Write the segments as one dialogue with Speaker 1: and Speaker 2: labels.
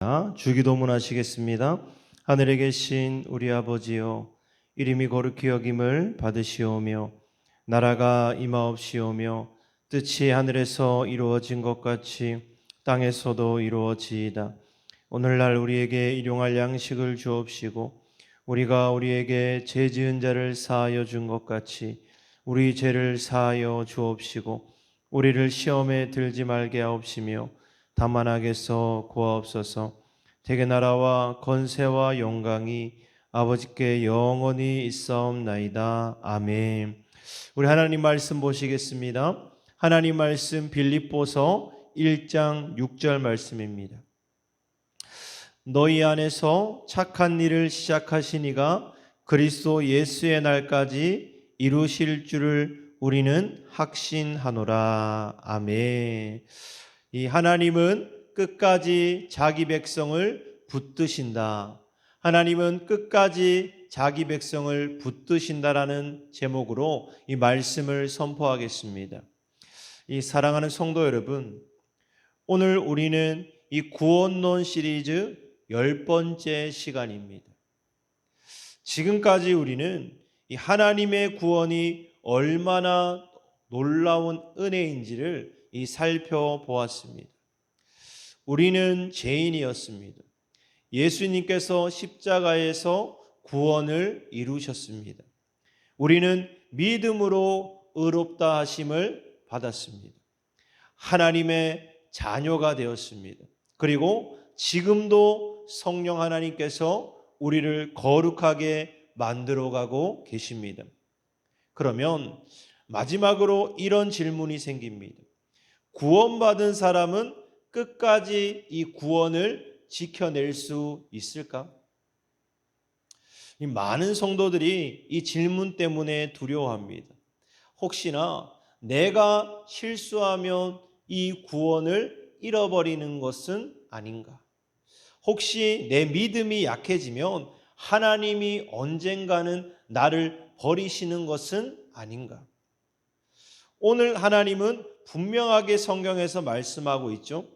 Speaker 1: 자, 주기도문 하시겠습니다. 하늘에 계신 우리 아버지여, 이름이 거룩히 여김을 받으시오며 나라가 임하옵시오며 뜻이 하늘에서 이루어진 것 같이 땅에서도 이루어지이다. 오늘날 우리에게 일용할 양식을 주옵시고 우리가 우리에게 죄 지은 자를 사하여 준 것 같이 우리 죄를 사하여 주옵시고 우리를 시험에 들지 말게 하옵시며 다만 악에서 구하옵소서. 대개 나라와 권세와 영광이 아버지께 영원히 있사옵나이다. 아멘. 우리 하나님 말씀 보시겠습니다. 하나님 말씀 빌립보서 1장 6절 말씀입니다. 너희 안에서 착한 일을 시작하신 이가 그리스도 예수의 날까지 이루실 줄을 우리는 확신하노라. 아멘. 이 하나님은 끝까지 자기 백성을 붙드신다. 하나님은 끝까지 자기 백성을 붙드신다라는 제목으로 이 말씀을 선포하겠습니다. 이 사랑하는 성도 여러분, 오늘 우리는 이 구원론 시리즈 10번째 시간입니다. 지금까지 우리는 이 하나님의 구원이 얼마나 놀라운 은혜인지를 살펴보았습니다. 우리는 죄인이었습니다. 예수님께서 십자가에서 구원을 이루셨습니다. 우리는 믿음으로 의롭다 하심을 받았습니다. 하나님의 자녀가 되었습니다. 그리고 지금도 성령 하나님께서 우리를 거룩하게 만들어가고 계십니다. 그러면 마지막으로 이런 질문이 생깁니다. 구원받은 사람은 끝까지 이 구원을 지켜낼 수 있을까? 많은 성도들이 이 질문 때문에 두려워합니다. 혹시나 내가 실수하면 이 구원을 잃어버리는 것은 아닌가? 혹시 내 믿음이 약해지면 하나님이 언젠가는 나를 버리시는 것은 아닌가? 오늘 하나님은 분명하게 성경에서 말씀하고 있죠.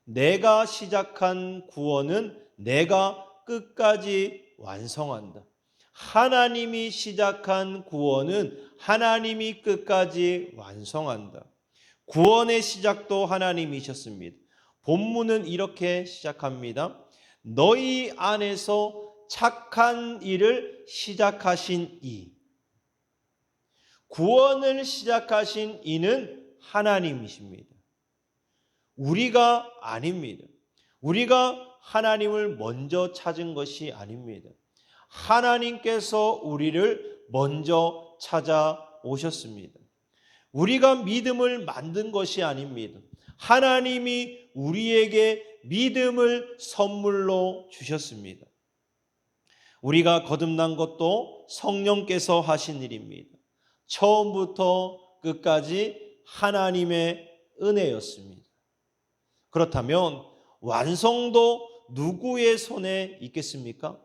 Speaker 1: 내가 시작한 구원은 내가 끝까지 완성한다. 하나님이 시작한 구원은 하나님이 끝까지 완성한다. 구원의 시작도 하나님이셨습니다. 본문은 이렇게 시작합니다. 너희 안에서 착한 일을 시작하신 이. 구원을 시작하신 이는 하나님이십니다. 우리가 아닙니다. 우리가 하나님을 먼저 찾은 것이 아닙니다. 하나님께서 우리를 먼저 찾아오셨습니다. 우리가 믿음을 만든 것이 아닙니다. 하나님이 우리에게 믿음을 선물로 주셨습니다. 우리가 거듭난 것도 성령께서 하신 일입니다. 처음부터 끝까지 하나님의 은혜였습니다. 그렇다면 완성도 누구의 손에 있겠습니까?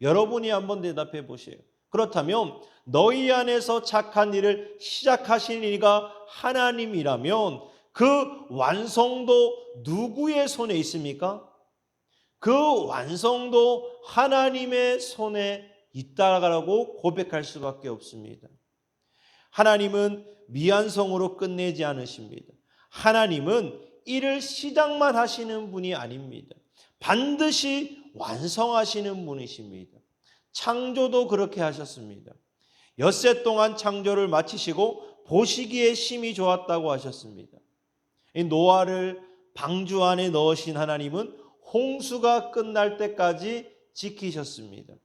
Speaker 1: 여러분이 한번 대답해 보세요. 그렇다면 너희 안에서 착한 일을 시작하신 이가 하나님이라면 그 완성도 누구의 손에 있습니까? 그 완성도 하나님의 손에 있다라고 고백할 수밖에 없습니다. 하나님은 미완성으로 끝내지 않으십니다. 하나님은 일을 시작만 하시는 분이 아닙니다. 반드시 완성하시는 분이십니다. 창조도 그렇게 하셨습니다. 엿새 동안 창조를 마치시고 보시기에 심히 좋았다고 하셨습니다. 이 노아를 방주 안에 넣으신 하나님은 홍수가 끝날 때까지 지키셨습니다.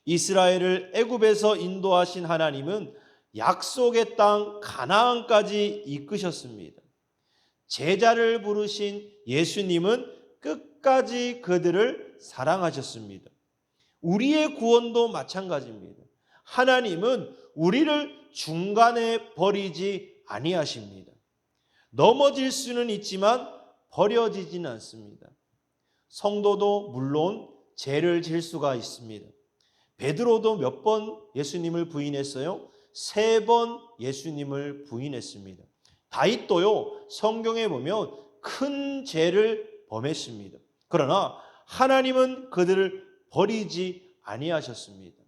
Speaker 1: 이스라엘을 애굽에서 인도하신 하나님은 약속의 땅 가나안까지 이끄셨습니다. 제자를 부르신 예수님은 끝까지 그들을 사랑하셨습니다. 우리의 구원도 마찬가지입니다. 하나님은 우리를 중간에 버리지 아니하십니다. 넘어질 수는 있지만 버려지지는 않습니다. 성도도 물론 죄를 질 수가 있습니다. 베드로도 몇 번 예수님을 부인했어요? 3번 예수님을 부인했습니다. 다윗도요, 성경에 보면 큰 죄를 범했습니다. 그러나 하나님은 그들을 버리지 아니하셨습니다.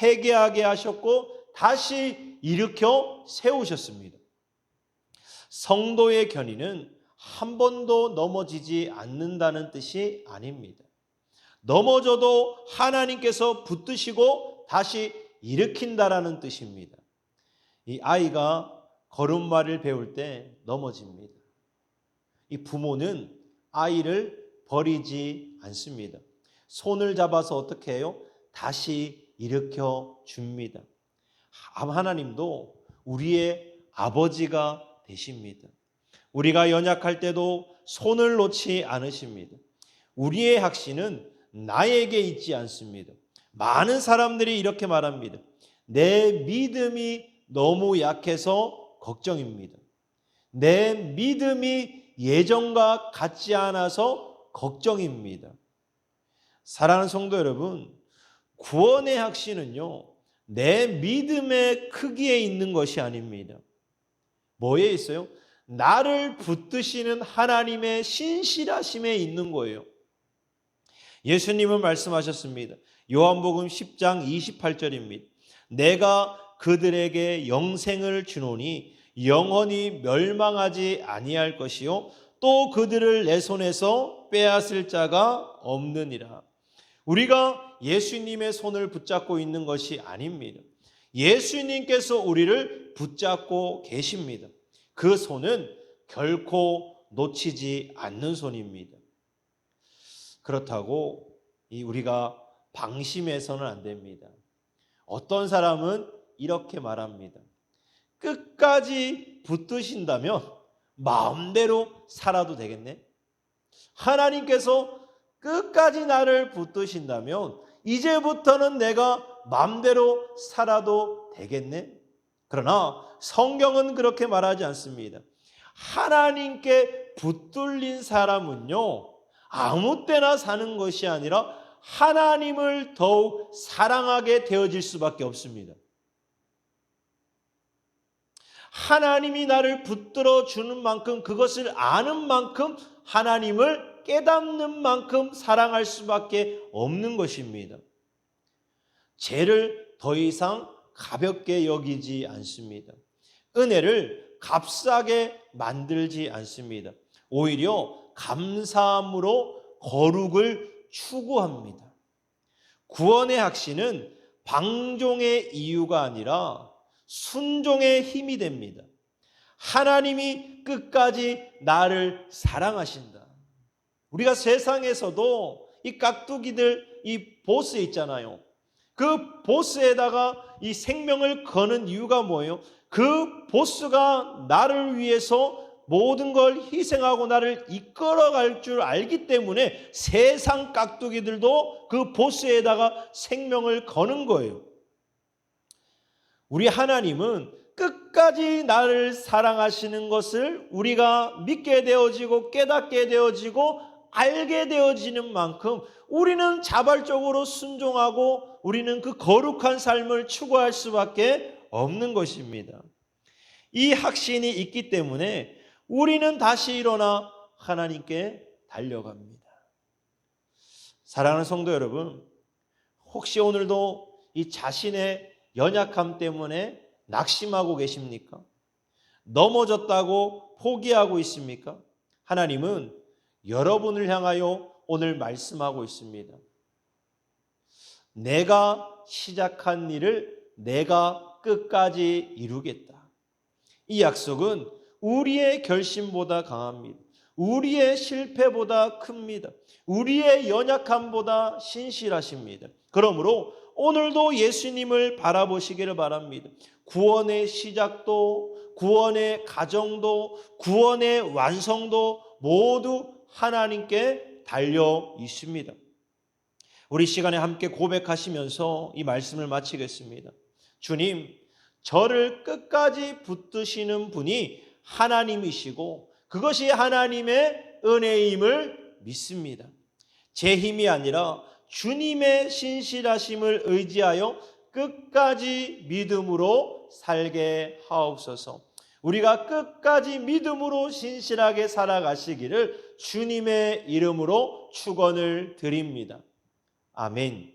Speaker 1: 회개하게 하셨고 다시 일으켜 세우셨습니다. 성도의 견인은 한 번도 넘어지지 않는다는 뜻이 아닙니다. 넘어져도 하나님께서 붙드시고 다시 일으킨다라는 뜻입니다. 이 아이가 걸음마를 배울 때 넘어집니다. 이 부모는 아이를 버리지 않습니다. 손을 잡아서 어떻게 해요? 다시 일으켜 줍니다. 하나님도 우리의 아버지가 되십니다. 우리가 연약할 때도 손을 놓지 않으십니다. 우리의 확신은 나에게 있지 않습니다. 많은 사람들이 이렇게 말합니다. 내 믿음이 너무 약해서 걱정입니다. 내 믿음이 예전과 같지 않아서 걱정입니다. 사랑하는 성도 여러분, 구원의 확신은요, 내 믿음의 크기에 있는 것이 아닙니다. 뭐에 있어요? 나를 붙드시는 하나님의 신실하심에 있는 거예요. 예수님은 말씀하셨습니다. 요한복음 10장 28절입니다. 내가 그들에게 영생을 주노니 영원히 멸망하지 아니할 것이요 또 그들을 내 손에서 빼앗을 자가 없느니라. 우리가 예수님의 손을 붙잡고 있는 것이 아닙니다. 예수님께서 우리를 붙잡고 계십니다. 그 손은 결코 놓치지 않는 손입니다. 그렇다고 우리가 방심해서는 안 됩니다. 어떤 사람은 이렇게 말합니다. 끝까지 붙드신다면 마음대로 살아도 되겠네. 하나님께서 끝까지 나를 붙드신다면 이제부터는 내가 마음대로 살아도 되겠네. 그러나 성경은 그렇게 말하지 않습니다. 하나님께 붙들린 사람은요, 아무 때나 사는 것이 아니라 하나님을 더욱 사랑하게 되어질 수밖에 없습니다. 하나님이 나를 붙들어 주는 만큼, 그것을 아는 만큼, 하나님을 깨닫는 만큼 사랑할 수밖에 없는 것입니다. 죄를 더 이상 가볍게 여기지 않습니다. 은혜를 값싸게 만들지 않습니다. 오히려 감사함으로 거룩을 추구합니다. 구원의 확신은 방종의 이유가 아니라 순종의 힘이 됩니다. 하나님이 끝까지 나를 사랑하신다. 우리가 세상에서도 이 깍두기들, 이 보스 있잖아요. 그 보스에다가 이 생명을 거는 이유가 뭐예요? 그 보스가 나를 위해서 모든 걸 희생하고 나를 이끌어갈 줄 알기 때문에 세상 깍두기들도 그 보스에다가 생명을 거는 거예요. 우리 하나님은 끝까지 나를 사랑하시는 것을 우리가 믿게 되어지고 깨닫게 되어지고 알게 되어지는 만큼 우리는 자발적으로 순종하고 우리는 그 거룩한 삶을 추구할 수밖에 없는 것입니다. 이 확신이 있기 때문에 우리는 다시 일어나 하나님께 달려갑니다. 사랑하는 성도 여러분, 혹시 오늘도 이 자신의 연약함 때문에 낙심하고 계십니까? 넘어졌다고 포기하고 있습니까? 하나님은 여러분을 향하여 오늘 말씀하고 있습니다. 내가 시작한 일을 내가 끝까지 이루겠다. 이 약속은 우리의 결심보다 강합니다. 우리의 실패보다 큽니다. 우리의 연약함보다 신실하십니다. 그러므로 오늘도 예수님을 바라보시기를 바랍니다. 구원의 시작도, 구원의 가정도, 구원의 완성도 모두 하나님께 달려 있습니다. 우리 시간에 함께 고백하시면서 이 말씀을 마치겠습니다. 주님, 저를 끝까지 붙드시는 분이 하나님이시고 그것이 하나님의 은혜임을 믿습니다. 제 힘이 아니라 주님의 신실하심을 의지하여 끝까지 믿음으로 살게 하옵소서. 우리가 끝까지 믿음으로 신실하게 살아가시기를 주님의 이름으로 축원을 드립니다. 아멘.